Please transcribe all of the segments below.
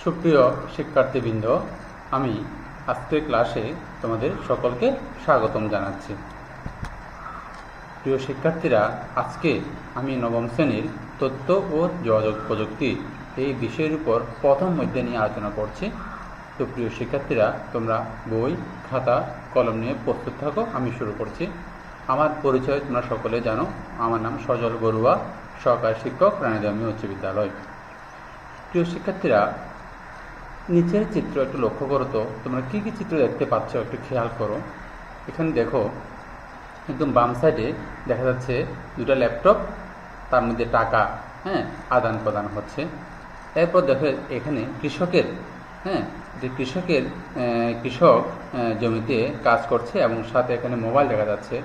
সুপ্রিয় শিক্ষার্থীবৃন্দ, আমি আজকের ক্লাসে তোমাদের সকলকে স্বাগতম জানাচ্ছি। প্রিয় শিক্ষার্থীরা, আজকে আমি নবম শ্রেণীর তথ্য ও যোগাযোগ প্রযুক্তি এই বিষয়ের উপর প্রথম অধ্যায় নিয়ে আলোচনা করছি। তো প্রিয় শিক্ষার্থীরা, তোমরা বই, খাতা, কলম নিয়ে প্রস্তুত থাকো। আমি শুরু করছি। আমার পরিচয় তোমরা সকলে জানো। আমার নাম সজল বড়ুয়া, সহকারী শিক্ষক, রানীদামি উচ্চ বিদ্যালয়। প্রিয় শিক্ষার্থীরা, নিচের চিত্র একটু লক্ষ্য করো তো, তোমরা কি কি চিত্র দেখতে পাচ্ছ একটু খেয়াল করো। এখানে দেখো, একদম বাম সাইডে দেখা যাচ্ছে দুটা ল্যাপটপ, তার মধ্যে টাকা আদান প্রদান হচ্ছে। এরপর দেখো এখানে কৃষক জমিতে কাজ করছে এবং সাথে এখানে মোবাইল দেখা যাচ্ছে।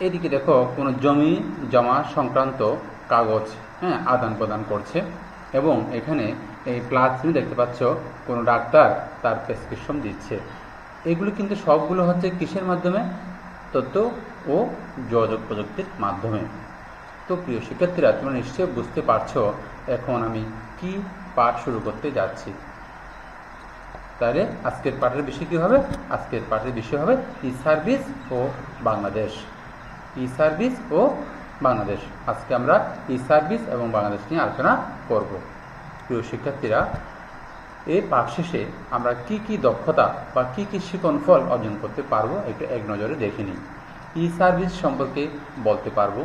এদিকে দেখো কোনো জমি জমা সংক্রান্ত কাগজ আদান প্রদান করছে এবং এখানে এই প্লাস চিহ্ন দেখতে পাচ্ছ, কোনো ডাক্তার তার প্রেসক্রিপশন দিচ্ছে। এগুলো কিন্তু সবগুলো হচ্ছে কিসের মাধ্যমে? তথ্য ও যোগাযোগ প্রযুক্তির মাধ্যমে। তো প্রিয় শিক্ষার্থীরা, তোমরা নিশ্চয়ই বুঝতে পারছো এখন আমি কি পাঠ শুরু করতে যাচ্ছি। তাহলে আজকের পাঠের বিষয় কী হবে? আজকের পাঠের বিষয় হবে ই সার্ভিস ও বাংলাদেশ। ই সার্ভিস ও বাংলাদেশ। আজকে আমরা ই সার্ভিস এবং বাংলাদেশ নিয়ে আলোচনা করব। প্রিয় শিক্ষার্থীরা, এই পাঠ শেষে আমরা কি কি দক্ষতা বা কি কি শিক্ষণফল অর্জন করতে পারবো একটু এক নজরে দেখে নিই। ই সার্ভিস সম্পর্কে বলতে পারবো,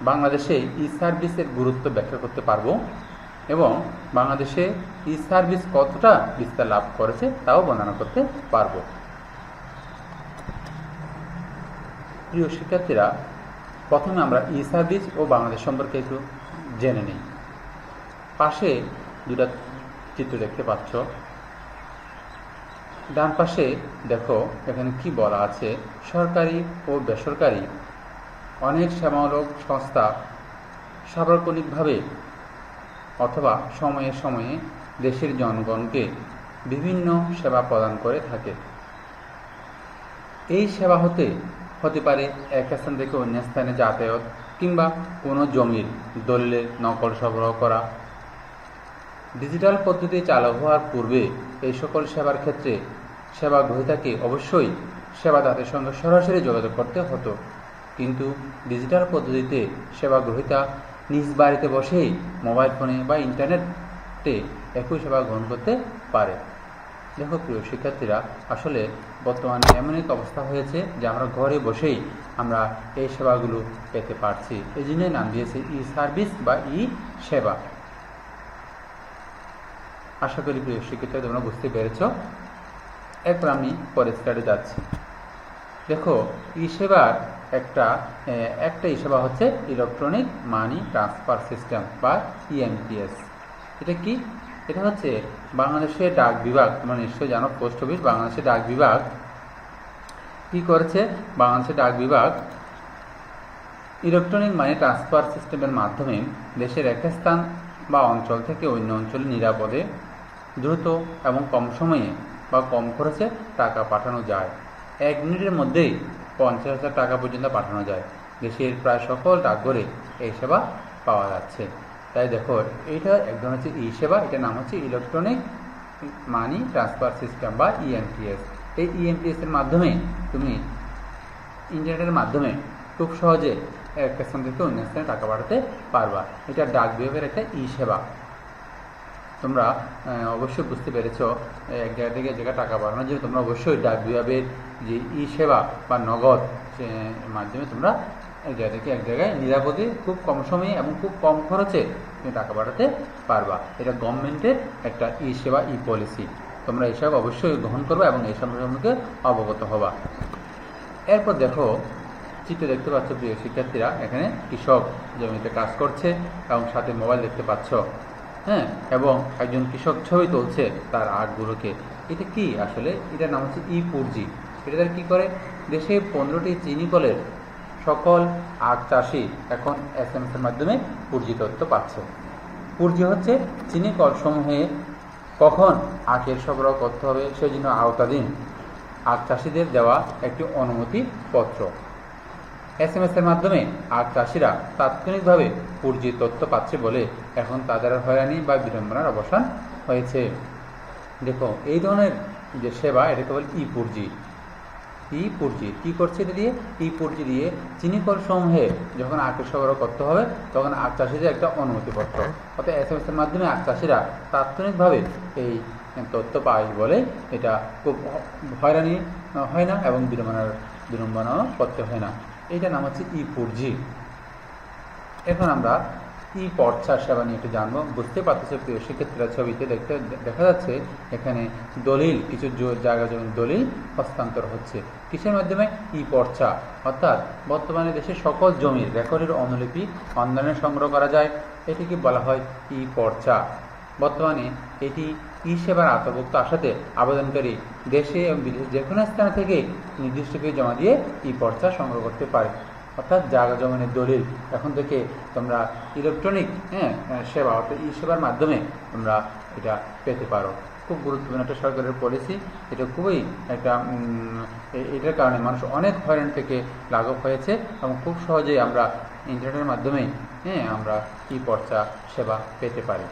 বাংলাদেশে ই সার্ভিসের গুরুত্ব ব্যাখ্যা করতে পারবো এবং বাংলাদেশে ই সার্ভিস কতটা বিস্তার লাভ করেছে তাও বর্ণনা করতে পারবো। প্রিয় শিক্ষার্থীরা, প্রথমে আমরা ই সার্ভিস ও বাংলাদেশ সম্পর্কে একটু জেনে নিই। পাশে দুটা চিত্র দেখতে পাচ্ছ। ডান পাশে দেখো এখানে কি বলা আছে, সরকারি ও বেসরকারি অনেক সেবামূলক সংস্থা সার্বক্ষণিকভাবে অথবা সময়ে সময়ে দেশের জনগণকে বিভিন্ন সেবা প্রদান করে থাকে। এই সেবা হতে পারে এক স্থান থেকে অন্য স্থানে যাতায়াত কিংবা কোনো জমির দলিলের নকল সরবরাহ করা। ডিজিটাল পদ্ধতি চালু হওয়ার পূর্বে এই সকল সেবার ক্ষেত্রে সেবা গ্রহীতাকে অবশ্যই সেবাদাতার সঙ্গে সরাসরি যোগাযোগ করতে হতো, কিন্তু ডিজিটাল পদ্ধতিতে সেবা গ্রহীতা নিজ বাড়িতে বসেই মোবাইল ফোনে বা ইন্টারনেটে একই সেবা গ্রহণ করতে পারে। দেখো প্রিয় শিক্ষার্থীরা, আসলে বর্তমানে এমন এক অবস্থা হয়েছে যে আমরা ঘরে বসেই আমরা এই সেবাগুলো পেতে পারছি। এই জন্যই নাম দিয়েছে ই সার্ভিস বা ই সেবা। আশা করি প্রিয় শিক্ষার্থীরা তোমরা বুঝতে পেরেছ। এরপর আমি পরের স্লাইডে যাচ্ছি। দেখো, ই সেবার একটা ই সেবা হচ্ছে ইলেকট্রনিক মানি ট্রান্সফার সিস্টেম বা ইএমটিএস। এটা কি? এটা হচ্ছে বাংলাদেশের ডাক বিভাগ। তোমরা নিশ্চয়ই জানো, পোস্ট অফিস। বাংলাদেশের ডাক বিভাগ কি করেছে? বাংলাদেশের ডাক বিভাগ ইলেকট্রনিক মানি ট্রান্সফার সিস্টেমের মাধ্যমে দেশের এক স্থান বা অঞ্চল থেকে অন্য অঞ্চলে নিরাপদে, দ্রুত এবং কম সময়ে বা কম খরচে টাকা পাঠানো যায়। 1 মিনিটের মধ্যেই 50,000 টাকা পর্যন্ত পাঠানো যায়। দেশের প্রায় সকল ডাকঘরে এই সেবা পাওয়া যাচ্ছে। তাই দেখো, এইটা একদম হচ্ছে ই সেবা। এটার নাম হচ্ছে ইলেকট্রনিক মানি ট্রান্সফার সিস্টেম বা ইএমটিএস। এই ইএমটিএস এর মাধ্যমে তুমি ইন্টারনেটের মাধ্যমে খুব সহজে এক স্থান থেকে অন্য স্থানে টাকা পাঠাতে পারবা। এটা ডাক বিভাগের একটা ই সেবা। তোমরা অবশ্যই বুঝতে পেরেছ, এক জায়গা থেকে জায়গায় টাকা পাঠানোর জন্য তোমরা অবশ্যই ডাক বিভাগের যে ই সেবা বা নগদ মাধ্যমে তোমরা এক জায়গা থেকে এক জায়গায় নিরাপদে খুব কম সময়ে এবং খুব কম খরচে তুমি টাকা পাঠাতে পারবা। এটা গভর্নমেন্টের একটা ই সেবা, ই পলিসি। তোমরা এইসব অবশ্যই গ্রহণ করবে এবং এই সম্পর্কে অবগত হবা। এরপর দেখো, চিত্র দেখতে পাচ্ছ প্রিয় শিক্ষার্থীরা, এখানে কৃষক জমিতে কাজ করছে এবং সাথে মোবাইল দেখতে পাচ্ছ। এবং একজন কৃষক ছবি তুলছে তার আখগুলোকে। এটা কি আসলে? এটার নাম হচ্ছে ই-পুরজি। এটা কি করে? দেশে 15টি চিনি কলের সকল আখ চাষি এখন SMS এর মাধ্যমে পুরজি তথ্য পাচ্ছে। পুরজি হচ্ছে চিনি কল সমূহে কখন আখের সরবরাহ করতে হবে সেই জন্য আওতাধীন আখ চাষিদের দেওয়া একটি অনুমতি পত্র। SMS এর মাধ্যমে আখ চাষিরা তাৎক্ষণিকভাবে পুর্জির তথ্য পাচ্ছে বলে এখন তাদের হয়রানি বা বিড়ম্বনার অবসান হয়েছে। দেখো এই ধরনের যে সেবা এটাকে বলে পুর্জি। পুর্জি কি করছে এটা দিয়ে? পুর্জি দিয়ে চিনি কল সমূহে যখন আখের সরবরাহ করতে হবে তখন আখ চাষিদের একটা অনুমতিপত্র, অর্থাৎ SMS এর মাধ্যমে আখ চাষিরা তাৎক্ষণিকভাবে এই তথ্য পায় বলে এটা খুব হয়রানি হয় না এবং বিড়ম্বনাও করতে হয় না। এইটার নাম হচ্ছে পুর্জি। এখন আমরা পর্চা সেবা নিয়ে একটু জানবো। বুঝতে পারতেছে প্রিয় শিক্ষার্থীরা, ছবিতে দেখা যাচ্ছে এখানে দলিল, কিছু জায়গা জমির দলিল হস্তান্তর হচ্ছে কিসের মাধ্যমে? পর্চা। অর্থাৎ বর্তমানে দেশের সকল জমির রেকর্ডের অনুলিপি অনলাইনে সংগ্রহ করা যায়, এটিকে বলা হয় পর্চা। বর্তমানে এটি সেবার আওতাভুক্ত আসাতে আবেদনকারী দেশে এবং বিদেশে যে কোনো স্থান থেকে নির্দিষ্ট ফি জমা দিয়ে পর্চা সংগ্রহ করতে পারে। অর্থাৎ জায়গা জমিনের দলিল এখন থেকে তোমরা ইলেকট্রনিক সেবা অর্থাৎ সেবার মাধ্যমে তোমরা এটা পেতে পারো। খুব গুরুত্বপূর্ণ একটা সরকারের পলিসি, এটা খুবই একটা এটার কারণে মানুষ অনেক হয়রান থেকে লাঘব হয়েছে এবং খুব সহজেই আমরা ইন্টারনেটের মাধ্যমে আমরা পর্চা সেবা পেতে পারি।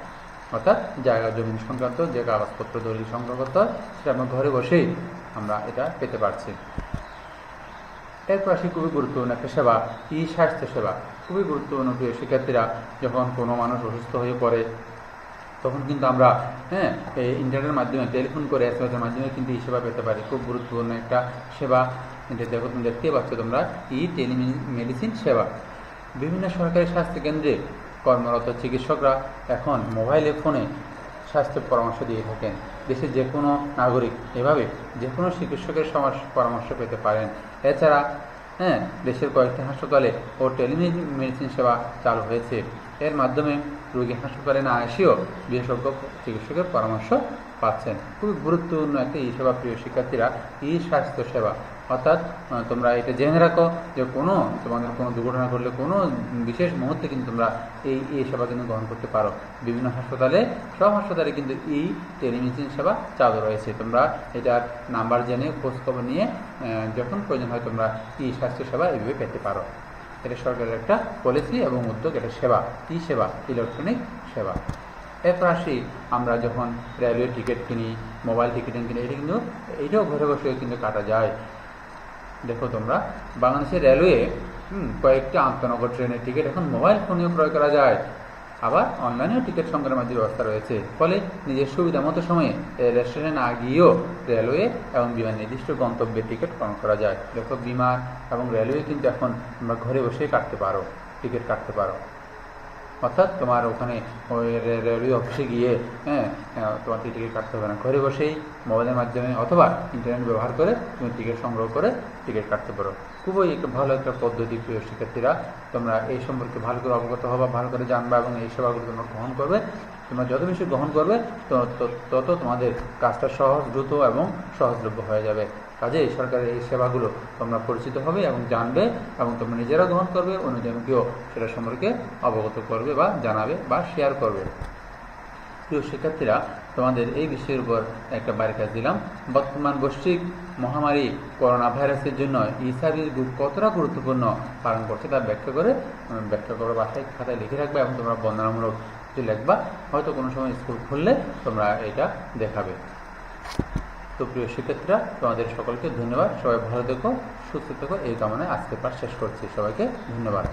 অর্থাৎ জায়গা জমি সংক্রান্ত যে কাগজপত্র দলিল সংগ্রহ করতে হয় সেটা আমরা ঘরে বসেই আমরা এটা পেতে পারছি। এরপর আসি খুবই গুরুত্বপূর্ণ একটা সেবা, স্বাস্থ্য সেবা। খুবই গুরুত্বপূর্ণ প্রিয় শিক্ষার্থীরা, যখন কোনো মানুষ অসুস্থ হয়ে পড়ে তখন কিন্তু আমরা ইন্টারনেটের মাধ্যমে টেলিফোন করে SMS এর মাধ্যমে কিন্তু সেবা পেতে পারি। খুব গুরুত্বপূর্ণ একটা সেবা, এটা দেখো তুমি দেখতে পাচ্ছ তোমরা টেলিমেডিসিন সেবা। বিভিন্ন সরকারি স্বাস্থ্য কেন্দ্রে কর্মরত চিকিৎসকরা এখন মোবাইলে ফোনে স্বাস্থ্য পরামর্শ দিয়ে থাকেন। দেশের যে কোনো নাগরিক এভাবে যে কোনো চিকিৎসকের পরামর্শ পেতে পারেন। এছাড়া দেশের কয়েকটি হাসপাতালে ও টেলিমেডিসিন সেবা চালু হয়েছে। এর মাধ্যমে রোগী হাসপাতালে না এসেও বিশেষজ্ঞ চিকিৎসকের পরামর্শ পাচ্ছেন। খুবই গুরুত্বপূর্ণ একটা সেবা প্রিয় শিক্ষার্থীরা, স্বাস্থ্য সেবা। অর্থাৎ তোমরা এটা জেনে রাখো যে তোমাদের কোনো দুর্ঘটনা ঘটলে কোনো বিশেষ মুহূর্তে কিন্তু তোমরা এই সেবা কিন্তু গ্রহণ করতে পারো। বিভিন্ন হাসপাতালে, সব হাসপাতালে কিন্তু টেলিমেডিসিন সেবা চালু রয়েছে। তোমরা এটার নাম্বার জেনে খোঁজখবর নিয়ে যখন প্রয়োজন হয় তোমরা স্বাস্থ্য সেবা এইভাবে পেতে পারো। এটা সরকারের একটা পলিসি এবং উদ্যোগ, এটা সেবা, সেবা ইলেকট্রনিক সেবা। এরপর আসি আমরা যখন রেলওয়ে টিকিট কিনি, মোবাইল টিকিট কিনি, এটা কিন্তু এইটাও ঘরে বসে কিন্তু কাটা যায়। দেখো তোমরা বাংলাদেশের রেলওয়ে কয়েকটি আন্তনগর ট্রেনের টিকিট এখন মোবাইল ফোনেও ক্রয় করা যায়। আবার অনলাইনেও টিকিট সংগ্রহের মাধ্যমে ব্যবস্থা রয়েছে। ফলে নিজের সুবিধা মতো সময়ে রেল স্টেশনে না গিয়েও রেলওয়ে এবং বিমান নির্দিষ্ট গন্তব্যের টিকিট ক্রয় করা যায়। দেখো বিমান এবং রেলওয়ে কিন্তু এখন তোমরা ঘরে বসেই কাটতে পারো, টিকিট কাটতে পারো। অর্থাৎ তোমার ওখানে ওই রেলওয়ে অফিসে গিয়ে তোমার টিকিট কাটতে হবে না, ঘরে বসেই মোবাইলের মাধ্যমে অথবা ইন্টারনেট ব্যবহার করে তুমি টিকিট সংগ্রহ করে টিকিট কাটতে পারো। খুবই একটা ভালো একটা পদ্ধতি প্রিয় শিক্ষার্থীরা। তোমরা এই সম্পর্কে ভালো করে অবগত হবা, ভালো করে জানবা এবং এই সেবাগুলো তোমরা গ্রহণ করবে। তোমরা যত বেশি গ্রহণ করবে তত তোমাদের কাজটা সহজ, দ্রুত এবং সহজলভ্য হয়ে যাবে। কাজে এই সরকারের এই সেবাগুলো তোমরা পরিচিত হবে এবং জানবে এবং তোমরা নিজেরা গ্রহণ করবে, অন্যজনকেও সেটা সম্পর্কে অবগত করবে বা জানাবে বা শেয়ার করবে। প্রিয় শিক্ষার্থীরা, তোমাদের এই বিষয়ের উপর একটা বারিকাজ দিলাম। বর্তমান বৈশ্বিক মহামারী করোনা ভাইরাসের জন্য সার্ভিস গ্রুপ কতটা গুরুত্বপূর্ণ পালন করছে তা ব্যাখ্যা করে বাসায় খাতায় লিখে রাখবে এবং তোমরা বর্ণনামূলক লিখবা। হয়তো কোনো সময় স্কুল খুললে তোমরা এটা দেখাবে। তো প্রিয় শিক্ষার্থীরা, তোমাদের সকলকে ধন্যবাদ। সবাই ভালো থেকো, সুস্থ থেকো এই কামনায় আজকের পাঠ শেষ করছি। সবাইকে ধন্যবাদ।